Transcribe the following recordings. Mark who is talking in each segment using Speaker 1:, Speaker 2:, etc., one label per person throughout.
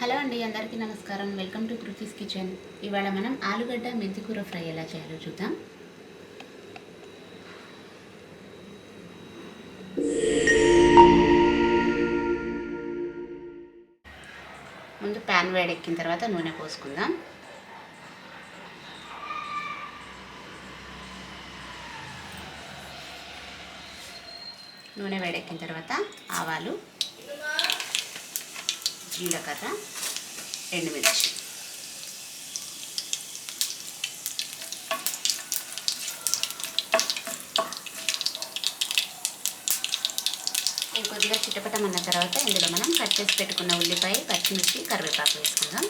Speaker 1: Hello అండి, అందరికీ నమస్కారం. Welcome to Kriti's kitchen. ఇవాళ మనం ఆలుగడ్డ మెంతికూర ఫ్రై ఎలా చేయాలో చూద్దాం. ముందు ప్యాన్ వేడెక్కిన తర్వాత నూనె పోసుకుందాం. నూనె వేడెక్కిన తర్వాత ఆవాలు, జీలకర్ర, ఎండుమిర్చి, కొద్దిగా చిటపటమన్న తర్వాత ఇందులో మనం కట్ చేసి పెట్టుకున్న ఉల్లిపాయ, పచ్చిమిర్చి, కరివేపాకు వేసుకుందాం.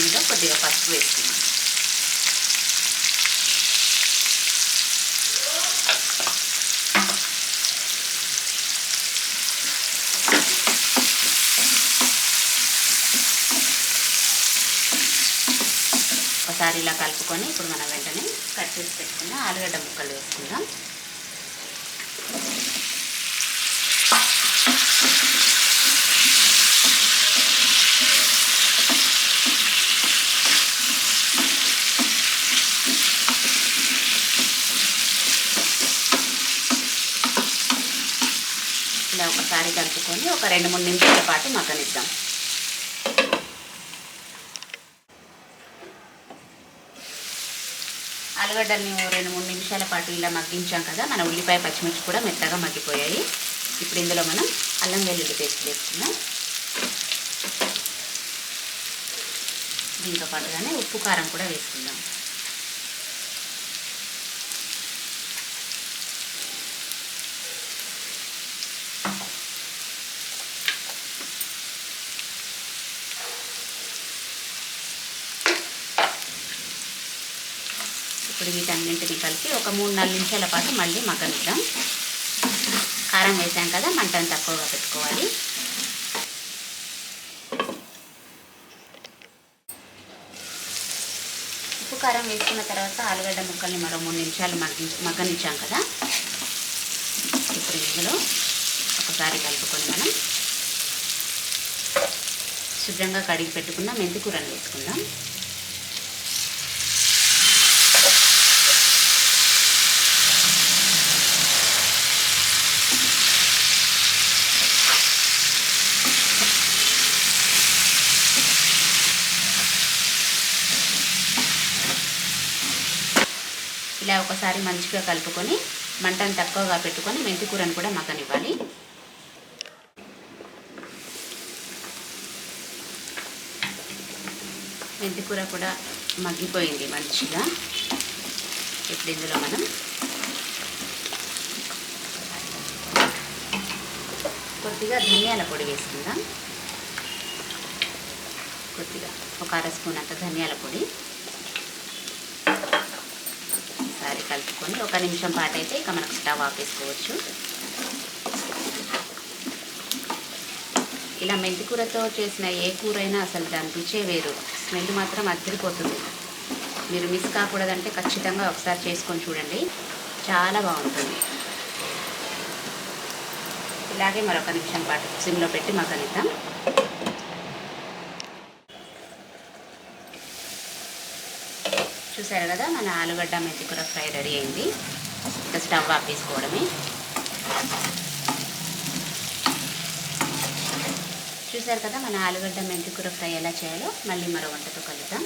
Speaker 1: ఇందులో కొద్దిగా పసుపు వేసుకుందాం. ఒకసారి ఇలా కలుపుకొని ఇప్పుడు మనం వెంటనే కట్ చేసి పెట్టుకున్న ఆలుగడ్డ ముక్కలు వేసుకుందాం. ఇలా ఒకసారి కలుపుకొని ఒక 2-3 నిమిషాల పాటు మగ్గనిద్దాం. ఆలుగడ్డల్ని 2-3 నిమిషాల పాటు ఇలా మగ్గించాం కదా, మన ఉల్లిపాయ, పచ్చిమిర్చి కూడా మెత్తగా మగ్గిపోయాయి. ఇప్పుడు ఇందులో మనం అల్లం వెల్లుల్లి పేస్ట్ వేసుకుందాం. దీంతో పాటుగానే ఉప్పు, కారం కూడా వేసుకుందాం. ఇప్పుడు వీటన్నింటిని కలిపి ఒక 3-4 నిమిషాల పాటు మళ్ళీ మగ్గనిద్దాం. కారం వేసాం కదా, మంటను తక్కువగా పెట్టుకోవాలి. ఉప్పు, కారం వేసుకున్న తర్వాత ఆలుగడ్డ ముక్కల్ని మరో 3 నిమిషాలు మగ్గనిచ్చాం కదా. ఇప్పుడు ఇందులో ఒకసారి కలుపుకొని మనం శుభ్రంగా కడిగి పెట్టుకున్న మెంతికూరను వేసుకుందాం. ఇలా ఒకసారి మంచిగా కలుపుకొని మంటను తక్కువగా పెట్టుకొని మెంతికూరను కూడా మగ్గనివ్వాలి. మెంతికూర కూడా మగ్గిపోయింది మంచిగా. ఇప్పుడు ఇందులో మనం కొద్దిగా ధనియాల పొడి వేసుకుందాం. కొద్దిగా ఒక 1/2 స్పూన్ అంత ధనియాల పొడి ఒకసారి కలుపుకొని 1 నిమిషం పాటు అయితే ఇక మనకు స్టవ్ ఆపేసుకోవచ్చు. ఇలా మెంతికూరతో చేసిన ఏ కూర అయినా అసలు దాని రుచే వేరు. స్మెల్ మాత్రం అదిరిపోతుంది. మీరు మిస్ కాకూడదంటే ఖచ్చితంగా ఒకసారి చేసుకొని చూడండి, చాలా బాగుంటుంది. ఇలాగే మరొక నిమిషం పాటు సిమ్లో పెట్టి మగ్గనిద్దాం. చూసారు కదా, మన ఆలుగడ్డ మెంతికూర ఫ్రై రెడీ అయింది. ఇక స్టవ్ ఆపేసుకోవడమే. చూసారు కదా, మన ఆలుగడ్డ మెంతికూర ఫ్రై ఎలా చేయాలో మళ్ళీ మరో వంటతో కలుద్దాం.